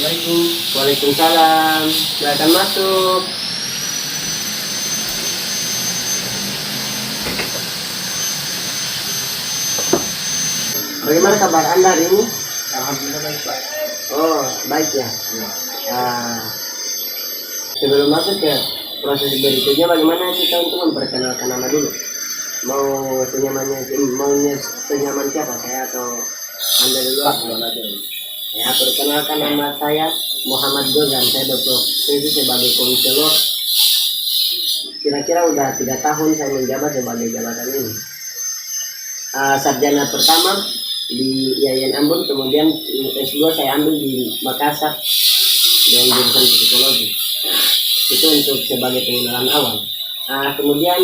Assalamualaikum. Waalaikumsalam. Silakan masuk. Bagaimana kabar Anda hari ini? Alhamdulillah baik Pak. Oh, baik ya. Ya. Ah, sebelum masuk ke proses berikutnya, bagaimana kita untuk memperkenalkan nama dulu? Maunya senyaman siapa, saya atau Anda dulu? Pak, bukan aja. Ya, perkenalkan nama saya Muhammad Gozan. Saya berprofesi sebagai konselor. Kira-kira udah 3 tahun saya menjabat sebagai jabatan ini. Sarjana pertama di IAIN Ambon, kemudian S2 saya ambil di Makassar dengan jurusan psikologi. Itu untuk sebagai pengenalan awal. Kemudian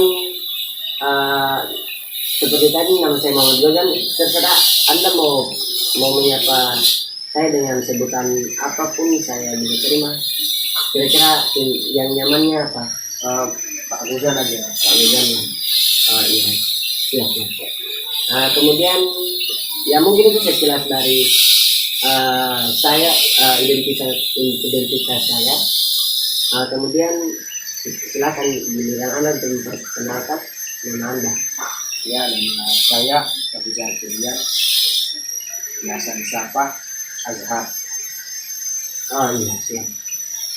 seperti tadi nama saya Muhammad Gozan. Terserah Anda mau menyapa saya dengan sebutan apapun, saya bisa terima. Kira-kira yang nyamannya apa? Pak Gozan aja. Pak Gozan. Iya. Siap. Kemudian ya mungkin itu sekilas dari saya, identitas saya. Kemudian silakan giliran Anda untuk memperkenalkan nama Anda. Ya, nama saya Abizar Firyan. Biasa disapa Azhar. Oh iya, siap.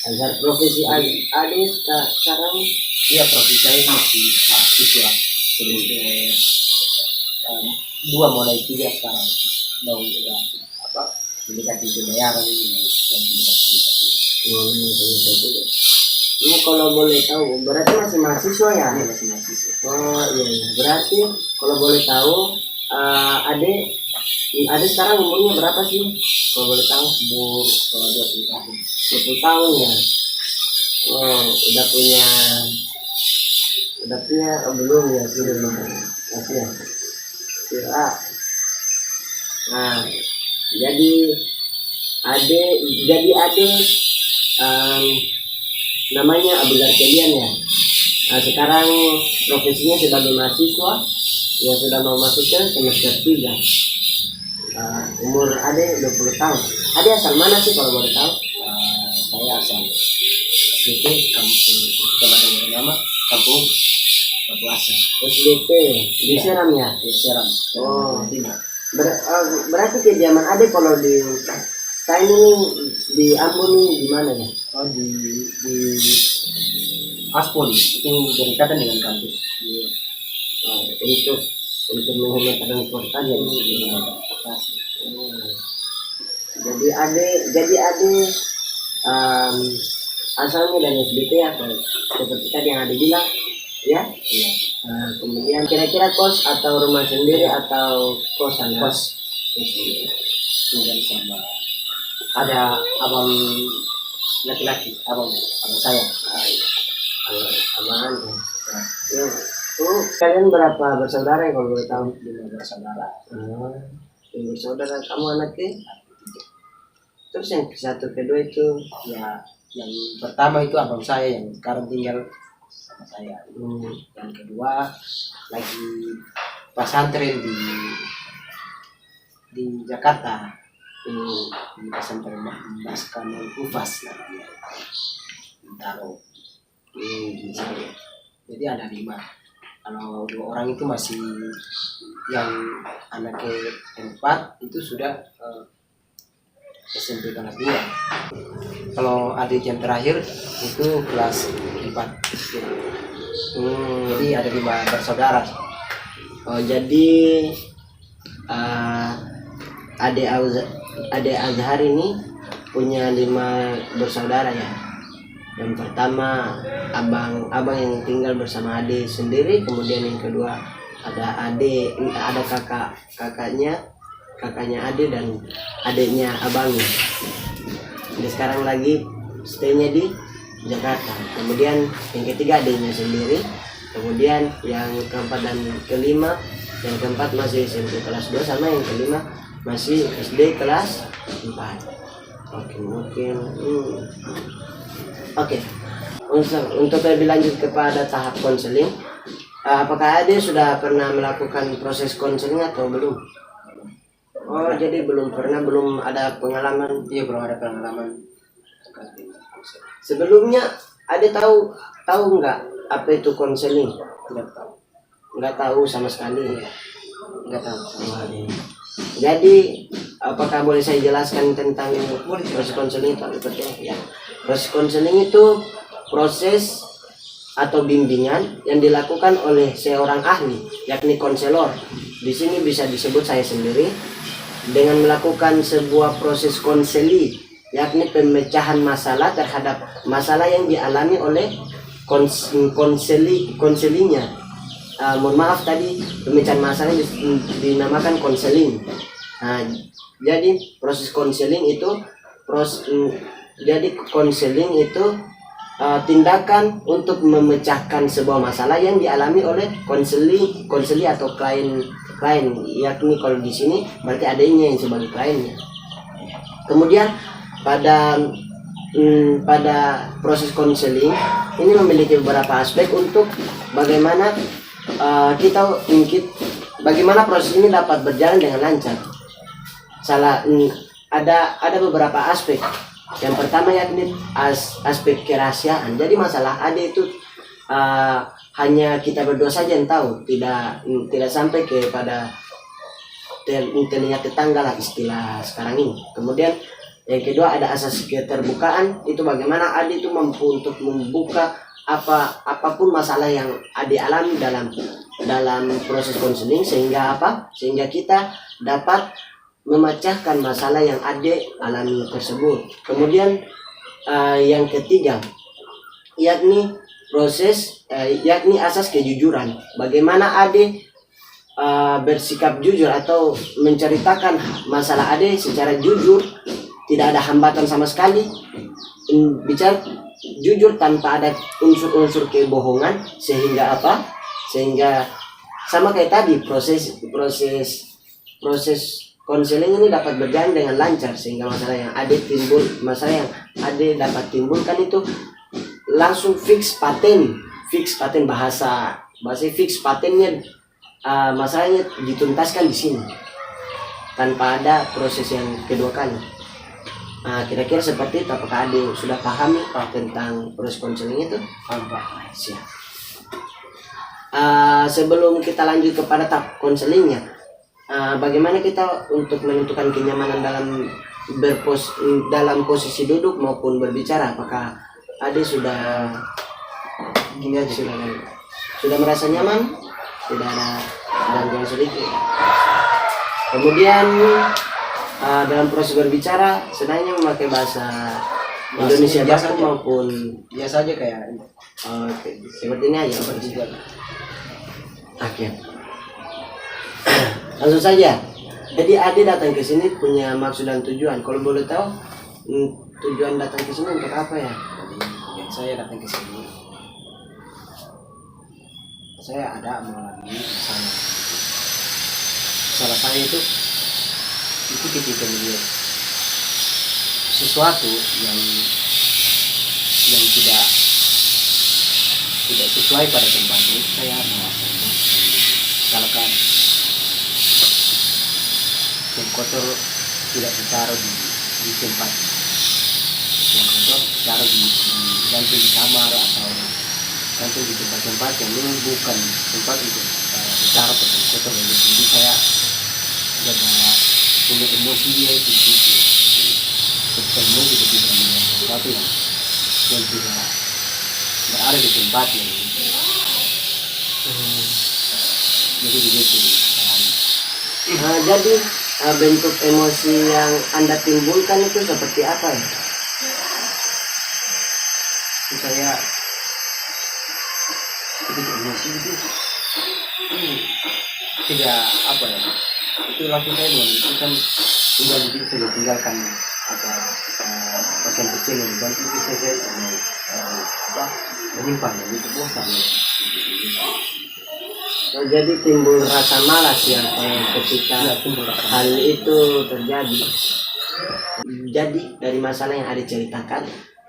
Azhar, profesi Ade sekarang? Iya, profesi saya masih mahasiswa. Sebagai 2 mulai 3 sekarang. Mau udah mendekati pembayaran ini dan Ini kalau boleh tahu, berarti masih mahasiswa ya? ini masih mahasiswa. Oh iya. Berarti kalau boleh tahu, Ade sekarang umurnya berapa sih? Kalau boleh tahu? 20 tahun. 20 tahun ya. Oh, udah punya belum ya, sudah belum. Masih ya. Nah, jadi ade namanya Abdullah Kelian ya. Sekarang profesinya sebagai mahasiswa yang sudah mau masuk ke semester 3. Umur ade 20 tahun. Ade asal mana sih kalau boleh tahu? Saya asal SDT kampung Kecamatan Bernama Kampung Batu Asa. SDT di Seram ya? Di Seram. Oh. Timur. Berarti kediaman ade kalau di saya ini di Ambon ini di mana ya? Oh, di Aspol itu berdekatan dengan kampus. Iya. Untuk menghemat transportasi ya. Jadi ade asalnya dari SBT atau seperti tadi yang ade bilang ya. Iya. Kemudian kira-kira kos atau rumah sendiri atau kosan? Kos. Tinggal sama ada abang laki-laki, abang saya. Aman ya. Kalian berapa bersaudara ya kalau boleh tahu? 5 bersaudara. Yang bersaudara, kamu anaknya? Terus yang satu kedua itu? Ya, yang pertama itu abang saya yang sekarang tinggal sama saya. Yang kedua lagi pesantren di Jakarta. Di pesantren Mas Kamal Ufas namanya. Bintaro. Jadi ada 5. Kalau 2 orang itu masih, yang anaknya 4 itu sudah SMP kelas 2. Kalau adik yang terakhir itu kelas 4. Jadi ada 5 bersaudara. Oh, jadi Ade Azhar ini punya 5 bersaudara ya. Yang pertama abang yang tinggal bersama ade sendiri, kemudian yang kedua ada kakaknya ade dan adiknya abangnya. Jadi sekarang lagi stay-nya di Jakarta. Kemudian yang ketiga adiknya sendiri, kemudian yang keempat dan kelima, yang keempat masih SMP kelas 2 sama yang kelima masih SD kelas 4. Oke. Untuk lebih lanjut kepada tahap konseling, apakah Ade sudah pernah melakukan proses konseling atau belum? Oh, jadi belum ada pengalaman. Iya, belum ada pengalaman terkait dengan konseling? Sebelumnya ada tahu nggak apa itu konseling? Tidak tahu. Nggak tahu sama sekali. Nggak tahu sama sekali. Jadi apakah boleh saya jelaskan tentang proses konseling itu? Ya. Proses konseling itu proses atau bimbingan yang dilakukan oleh seorang ahli, yakni konselor. Di sini bisa disebut saya sendiri dengan melakukan sebuah proses konseli, yakni pemecahan masalah terhadap masalah yang dialami oleh konselinya. Mohon maaf tadi pemecahan masalah dinamakan konseling. Nah, jadi proses konseling itu tindakan untuk memecahkan sebuah masalah yang dialami oleh konseli atau klien, yakni kalau di sini berarti adanya yang sebagai kliennya. Kemudian pada proses konseling ini memiliki beberapa aspek untuk bagaimana bagaimana proses ini dapat berjalan dengan lancar. Ada beberapa aspek. Yang pertama yakni aspek kerahasiaan. Jadi masalah ada itu hanya kita berdua saja yang tahu, tidak sampai kepada telinga tetangga lah istilah sekarang ini. Kemudian yang kedua ada asas keterbukaan, itu bagaimana ada itu mampu untuk membuka apapun masalah yang ada alami dalam proses konseling, sehingga kita dapat memecahkan masalah yang ada alami tersebut. Kemudian yang ketiga yakni asas kejujuran. Bagaimana ade bersikap jujur atau menceritakan masalah ade secara jujur, tidak ada hambatan sama sekali, bicara jujur tanpa ada unsur-unsur kebohongan, sehingga sama kayak tadi proses konseling ini dapat berjalan dengan lancar, sehingga masalah yang ada dapat timbulkan itu langsung fix paten bahasa fix patennya, masalahnya dituntaskan di sini tanpa ada proses yang kedua kali. Kira-kira seperti itu. Apakah Ade sudah pahami tentang proses konseling itu? Paham Pak. Siap. Sebelum kita lanjut kepada tahap konselingnya, bagaimana kita untuk menentukan kenyamanan dalam posisi duduk maupun berbicara? Apakah Ade sudah sudah merasa nyaman? Tidak ada gangguan sedikit. Kemudian dalam proses berbicara sebenarnya memakai bahasa Indonesia biasa maupun biasa aja kayak seperti ini aja. Oke. Langsung saja. Jadi Ade datang ke sini punya maksud dan tujuan. Kalau boleh tahu tujuan datang ke sini untuk apa ya? Jadi saya datang ke sini, saya ada mengalami salah saya itu ketika melihat sesuatu yang tidak sesuai pada tempatnya, saya merasa misalkan yang kotor tidak ditaruh di tempat yang kotor, taruh gantung di kamar atau gantung di tempat-tempat yang memang bukan tempat untuk ditaruh kotor. Jadi saya jaga punya emosi dia itu ketika emosi itu tidak melihat sesuatu yang tidak berada di tempatnya. Jadi begitu. Jadi bentuk emosi yang Anda timbulkan itu seperti apa ya? Saya emosi itu tidak apa ya, itu langsung saya menunjukkan tinggal begitu saja, tinggalkan pakaian kecil yang diganti itu saja menyimpan itu bosan. Jadi timbul rasa malas ya ketika hal itu terjadi. Jadi dari masalah yang Ade ceritakan,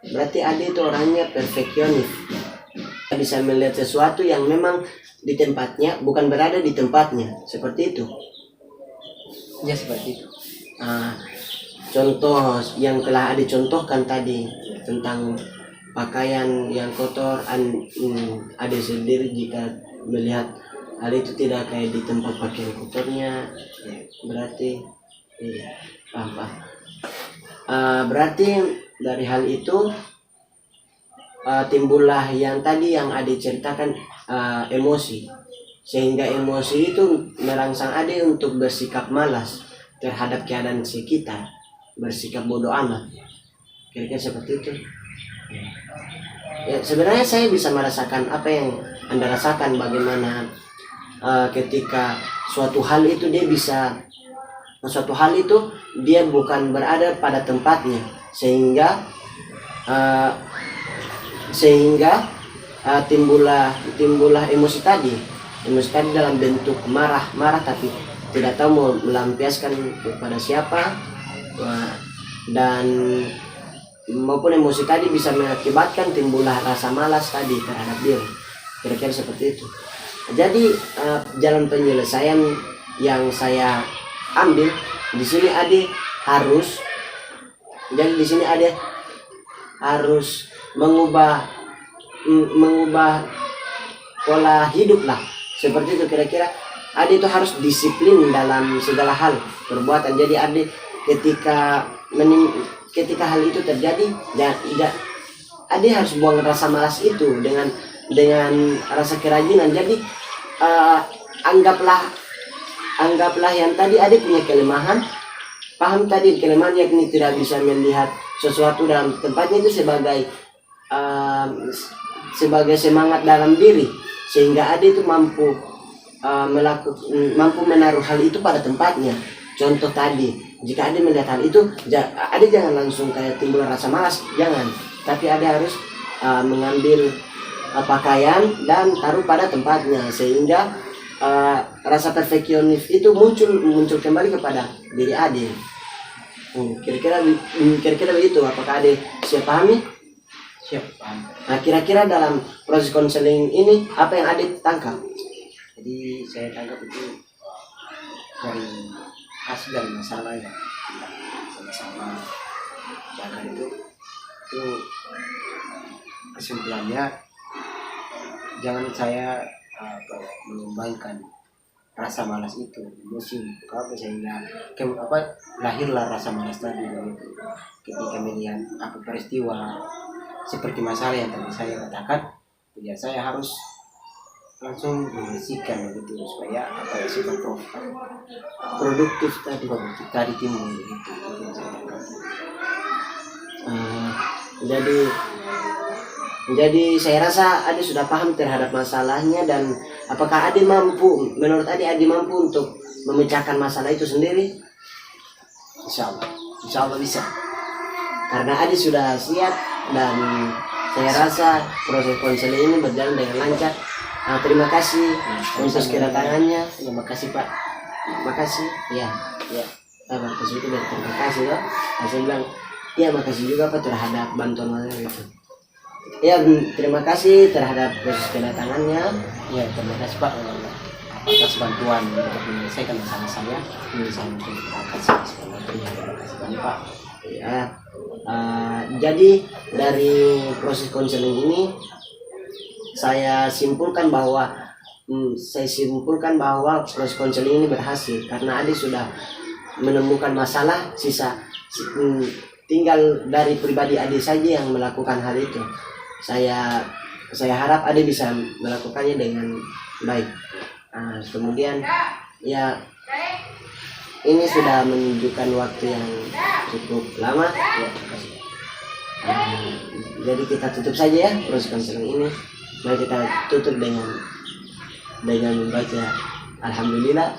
berarti Ade itu orangnya perfeksionis. Bisa melihat sesuatu yang memang di tempatnya, bukan berada di tempatnya, seperti itu. Ya seperti itu. Contoh yang telah Ade contohkan tadi, tentang pakaian yang kotor. Ade sendiri jika melihat hal itu tidak kayak di tempat pakaian kotornya, berarti paham. Berarti dari hal itu timbullah yang tadi yang Ade ceritakan, emosi, sehingga emosi itu merangsang Ade untuk bersikap malas terhadap keadaan sekitar, bersikap bodoh amat, kira-kira seperti itu. Ya, sebenarnya saya bisa merasakan apa yang Anda rasakan, bagaimana ketika suatu hal itu dia bukan berada pada tempatnya, sehingga timbullah emosi tadi dalam bentuk marah tapi tidak tahu mau melampiaskan kepada siapa, dan maupun emosi tadi bisa mengakibatkan timbullah rasa malas tadi terhadap diri, kira-kira seperti itu. Jadi jalan penyelesaian yang saya ambil di sini Ade harus mengubah pola hidup lah, seperti itu kira-kira. Ade itu harus disiplin dalam segala hal perbuatan. Jadi Ade ketika hal itu terjadi, Ade harus buang rasa malas itu dengan rasa kerajinan. Jadi anggaplah yang tadi Ade punya kelemahan, paham tadi kelemahan, yakni tidak bisa melihat sesuatu dalam tempatnya itu sebagai semangat dalam diri, sehingga Ade itu mampu menaruh hal itu pada tempatnya. Contoh tadi, jika Ade melihat hal itu, Ade jangan langsung kayak timbul rasa malas, jangan, tapi Ade harus mengambil pakaian dan taruh pada tempatnya, sehingga rasa perfeksionis itu muncul kembali kepada diri Ade. Kira-kira begitu. Apakah Ade siap pahami? Siap paham. Nah, kira-kira dalam proses konseling ini apa yang Ade tangkap? Jadi saya tangkap itu dari hasil dari masalah ya, sama-sama jaga itu kesimpulannya, jangan saya mengembangkan rasa malas itu, emosi sehingga lahirlah rasa malas tadi begitu. Ketika melihat apa peristiwa seperti masalah yang tadi saya katakan, ya saya harus langsung membersihkan begitu, supaya sifat produktif tadi timbul begitu. Jadi saya rasa Ade sudah paham terhadap masalahnya, dan apakah menurut Ade mampu untuk memecahkan masalah itu sendiri? Insya Allah bisa. Karena Ade sudah siap, dan saya rasa proses konseling ini berjalan dengan lancar. Terima kasih untuk kedatangannya. Ya, makasih Pak. Makasih. Ya. Pas itu terima kasih loh. Saya bilang, ya makasih juga Pak terhadap bantuan itu. Ya, terima kasih terhadap proses kedatangannya. Ya, terima kasih Pak atas bantuan untuk menyelesaikan masalah saya. Ini saya mungkin kasih sebenarnya. Terima kasih banyak Pak. Ya. Jadi dari proses konseling ini saya simpulkan bahwa proses konseling ini berhasil karena Ade sudah menemukan masalah, tinggal dari pribadi Ade saja yang melakukan hal itu. Saya harap Ade bisa melakukannya dengan baik. Kemudian ya, ini sudah menunjukkan waktu yang cukup lama. Ya, jadi kita tutup saja ya proses konseling ini. Mari kita tutup dengan membaca Alhamdulillah.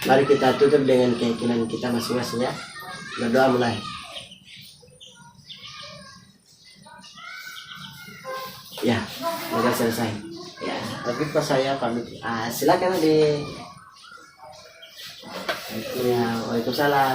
Mari kita tutup dengan keyakinan kita masing-masing ya. Berdoa mulai. Ya, sudah selesai. Ya, tapi Pak saya pamit. Silakan Ade. Ya, waalaikumsalam.